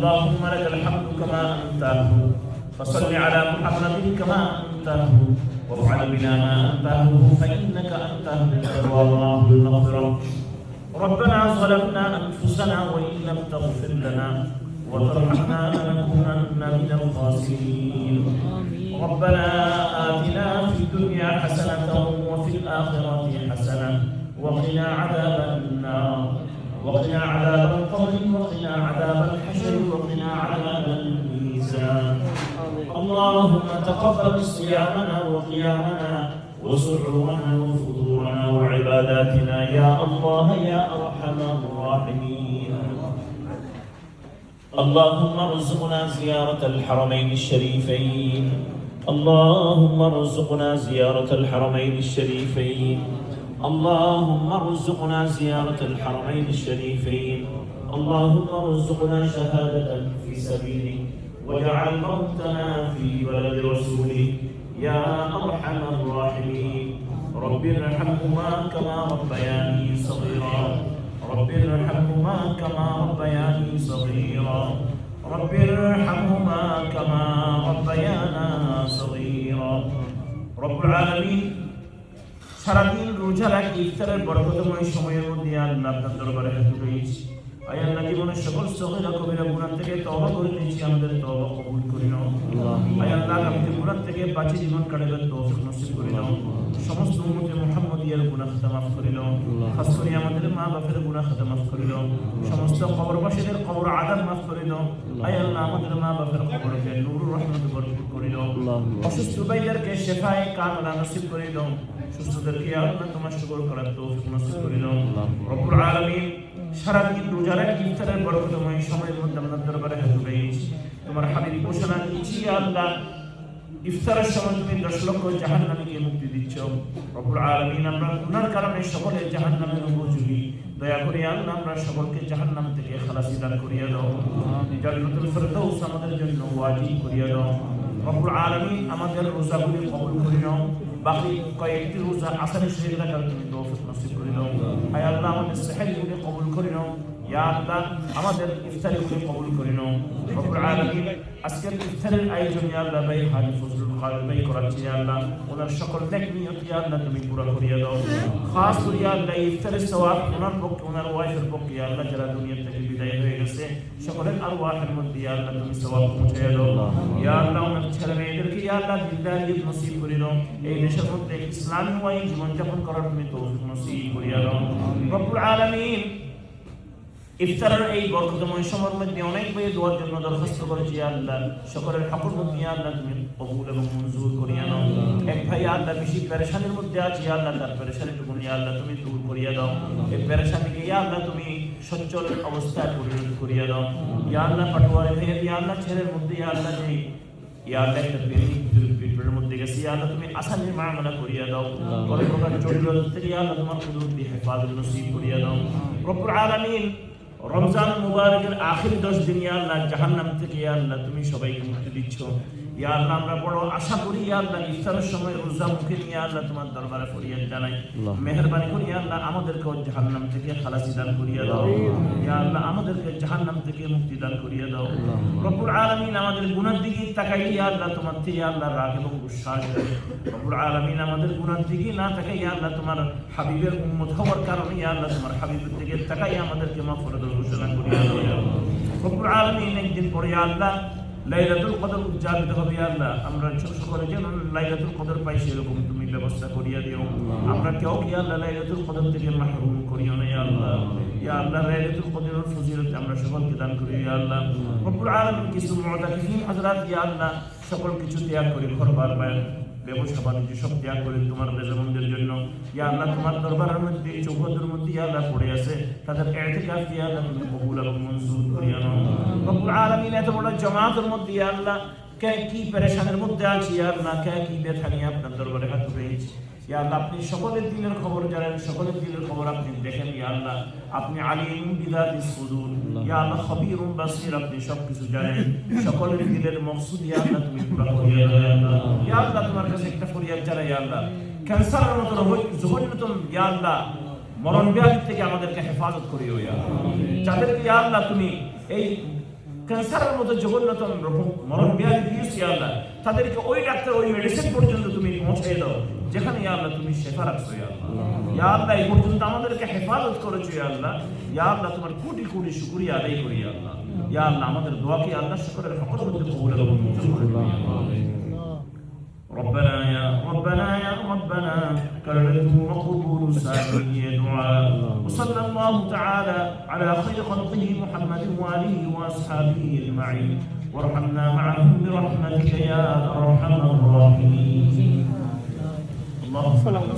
اللهم لك الحمد كما أنت أهل فصل على محمد كما أنت أهل وافعل بنا ما أنت أهل فإنك أنت أهل والله المغفرة. ربنا ظلمنا أنفسنا وإن لم تغفر لنا وترحمنا لنكونن من الخاسرين. ربنا آتنا في الدنيا حسنة وفي الآخرة حسنة وقنا عذاب النار وقنا عذاب القبر وقنا عذاب الحشر وقنا عذاب الميزان. اللهم تقبل صيامنا وقيامنا وسحورنا وفطورنا وعباداتنا يا الله يا أرحم الراحمين. اللهم ارزقنا زيارة الحرمين الشريفين. اللهم ارزقنا زيارة الحرمين الشريفين. اللهم ارزقنا زيارة الحرمين الشريفين. اللهم ارزقنا شهادة في سبيلك واجعل موتنا في بلد رسولك يا أرحم الراحمين. رب ارحمهما كما ربياني صغيرا. رب ارحمهما كما ربياني صغيرا. رب ارحمهما كما ربيانا صغيرا. رب العالمين সারাদিন রোজা রাখি ইফতারের বরকতময় সময়ের মধ্যে আল্লাহ আপনার দরবারে হাত তুলেছি। আয় আল্লাহ জীবনের সকল সগীরা কবিরা গুনাহ থেকে তওবা করে নিয়েছি, আমাদের তওবা কবুল করে নাও। আয় আল্লাহ আমাদের গুনাহ থেকে বাঁচি জীবন কাটাবার তৌফিক নসিব করে নাও। সমস্ত উম্মতে মুহাম্মাদিয়ার গুনাহ খাতা মাফ করে নাও। খাস করে আমাদের মা বাবার গুনাহ খাতা মাফ করে নাও। সমস্ত কবরবাসীদের কবর আযাব মাফ করে নাও। আয় আল্লাহ আমাদের মা বাবার কবরকে নূর রহমত ভরপুর করে নাও। অসুস্থ ভাইদেরকে শিফায়ে কামিলা নসিব করে নাও। সুস্থদেরকে আল্লাহ তোমার শুকর করার তৌফিক নসিব করে নাও। রব্বুল আলামিন সারাদিন রোজা রাখি ইফতারের বরকতময় সময়ের মধ্যে আপনার দরবারে হাত তুলেছি। তোমার হাবিব ঘোষণা দিয়েছি আল্লাহ ইফতারের সময় তুমি 10 লক্ষ জাহান্নামীকে মুক্তি দিচ্ছ। রব্বুল আলামিন আমরা গুনার কারণে সকলে জাহান্নামের উপযোগী। দয়া করে আল্লাহ আমরা সকলকে জাহান্নাম থেকে খালাসি দান করিয়া দাও। জান্নাতুল ফেরদাউস আমাদের জন্য ওয়াজিব করিয়া দাও। রব্বুল আলামিন আমাদের রোজাগুলি কবুল করে নাও। বাকি কয়েকটি রোজা আসানি শহীদ রাখার তুমি তৌফিক নসিব করে দাও। আয় আল্লাহ আমাদের সেহরিগুলি কবুল করে নাও। ইয়া আল্লাহ আমাদের ইফতারিগুলি কবুল করে নাও। রব্বুল আলামিন আজকের ইফতারের আয়োজন ইয়া আল্লাহ ভাই হাজি ফজলুল কাদের ভাই করাচ্ছি ইয়া আল্লাহ ওনার সকল নেক নিয়ত ইয়া আল্লাহ তুমি পুরা করিয়া দাও। খাস করে ইয়া আল্লাহ ইফতারের সওয়াব ওনার পক্ষে ওনার ওয়াইফের পক্ষে ইয়া আল্লাহ যারা দুনিয়া থেকে বিদায় হয়ে গেছে সকলের আরওয়াহের মধ্যে ইয়া আল্লাহ তুমি সওয়াব পৌঁছাইয়া দাও। ইয়া আল্লাহ ওনার ছেলে মেয়েদেরকে ইয়া আল্লাহ দিনদারিয়ত নসিব করে দাও। এই দেশের মধ্যে ইসলামময় জীবনযাপন করার তুমি তৌফিক নসিব করিয়া দাও। রব্বুল আলামিন ইফতারের এই বরকতময় সময়ের মধ্যে অনেক ভাই দোয়ার জন্য দরখাস্ত করেছি আল্লাহ সকলের হকের মধ্যে আল্লাহ তুমি কবুল এবং মঞ্জুর করিয়া নাও। এক ভাই আল্লাহ বেশি পেরেশানির মধ্যে আছে আল্লাহ তার পেরেশানিটুকু নিয়ে আল্লাহ তুমি দূর করিয়া দাও। এই পেরেশানিকে ইয়া আল্লাহ তুমি সচ্ছল অবস্থায় পরিণত করিয়া দাও। ইয়া আল্লাহ পাটোয়ারি ভাইয়ের ইয়া আল্লাহ ছেলের মধ্যে ইয়া আল্লাহ নেই ইয়া আল্লাহ একটা পেটের মধ্যে গেছে ইয়া আল্লাহ তুমি আসানির মামলা করিয়া দাও। পরে প্রকার জটিলতা থেকে ইয়া আল্লাহ তোমার কুদরত দিয়ে হেফাজত নসিব করিয়া দাও। রব্বুল আলামিন রমজান মুবারকের আখির 10 দিন ইয়া আল্লাহ জাহান্নাম থেকে ইয়া আল্লাহ তুমি সবাইকে মুক্তি দিচ্ছ। ইয়া আল্লাহ আমরা বড় আশা করি ইয়া আল্লাহ ইফতারের সময় রোজা মুখে নিয়ে আল্লাহ তোমার দরবারে ফরিয়াদ জানাই। মেহেরবানি করে ইয়া আল্লাহ আমাদেরকে জাহান্নাম থেকে খালাসি দান করিয়া দাও। ইয়া আল্লাহ আমাদেরকে জাহান্নাম থেকে মুক্তি দান করিয়া দাও। রব্বুল আলামিন আমাদের গুনার দিকে তাকাই ইয়া আল্লাহ তোমার থেকে ইয়া আল্লাহ রাগ এবং গুসা আসবে। রব্বুল আলামিন আমাদের গুনার দিকে না তাকাই ইয়া আল্লাহ তোমার হাবিবের উম্মত হওয়ার কারণে ইয়া আল্লাহ তোমার হাবিবের দিকে তাকাই আমাদেরকে মাগফিরাতের ঘোষণা করিয়া দাও। রব্বুল আলামিন একদিন পরে ইয়া আল্লাহ লাইলাতুল কদর উদযাপিত হবে ইয়া আল্লাহ আমরা সকলে যেন লাইলাতুল কদর পাই সেরকম তুমি ব্যবস্থা করিয়া দিও। আমরা কেউ ইয়া আল্লাহ লাইলাতুল কদর থেকে মাহরুম করিও না ইয়া আল্লাহ। ইয়া আল্লাহ লাইলাতুল কদরের ফজিলত আমরা সকলকে দান করি ইয়া আল্লাহ। রব্বুল আলামিন কিছু মুতাকিফিন হযরত ইয়া আল্লাহ সকল কিছু ত্যাগ করে ঘরবার ব্যবসা বাণিজ্য সব ত্যাগ করে তোমার রেজামন্দের জন্য ইয়া আল্লাহ তোমার দরবারের মধ্যে চৌহদের মধ্যে ইয়া আল্লাহ পড়ে আছে তাদের ইতিকাফ ইয়া আল্লাহ তুমি কবুল এবং মঞ্জুর করিয়া নাও। রব্বুল আলামিন এত বড় জামাতের মধ্যে ইয়া আল্লাহ কে কি পেরেশানির মধ্যে আছি ইয়া আল্লাহ কে কি ব্যথা নিয়ে আপনার দরবারে হাত তুলেছি ইয়া আল্লাহ আপনি সকলের দিলের খবর জানেন, সকলের দিলের খবর আপনি দেখেন ইয়া আল্লাহ। আপনি আলিম বিদাতিস সুদুর ইয়া আল্লাহ খবীরুম বাসীর আপনি সবকিছু জানেন। সকলের দিলের মকসুদ ইয়া আল্লাহ তুমি পুরা করিয়া দাও ইয়া আল্লাহ। ইয়া আল্লাহ তোমার কাছে একটা ফরিয়াদ জানাই ইয়া আল্লাহ ক্যান্সারের মতো জঘন্যতম ইয়া আল্লাহ মরণ ব্যাধি থেকে আমাদেরকে হেফাজত করিও ইয়া আল্লাহ। যাদেরকে ইয়া আল্লাহ তুমি এই ক্যান্সারের মতো জঘন্যতম মরণ ব্যাধি দিয়েছি আল্লাহ, তাদেরকে ওই ডাক্তার ওই মেডিসিন পর্যন্ত তুমি পৌঁছে দাও যেখানে ইয়া আল্লাহ তুমি শেফা রাখছো ইয়া আল্লাহ। ইয়া আল্লাহ এই পর্যন্ত আমাদেরকে হেফাজত করেছো ইয়া আল্লাহ। ইয়া আল্লাহ তোমার কোটি কোটি শুকরিয়া আদায় করি ইয়া আল্লাহ। ইয়া আল্লাহ আমাদের দোয়াকে আল্লাহ শুকরের হকের মধ্যে কবুল এবং মঞ্জুর করে দিন ইয়া আল্লাহ। ربنا يا ربنا كرمه مقبول سامي دعاء. وصلى الله تعالى على خير خلقه محمد وآله وأصحابه أجمعين وارحمنا معهم برحمتك يا أرحم الراحمين. اللهم صل على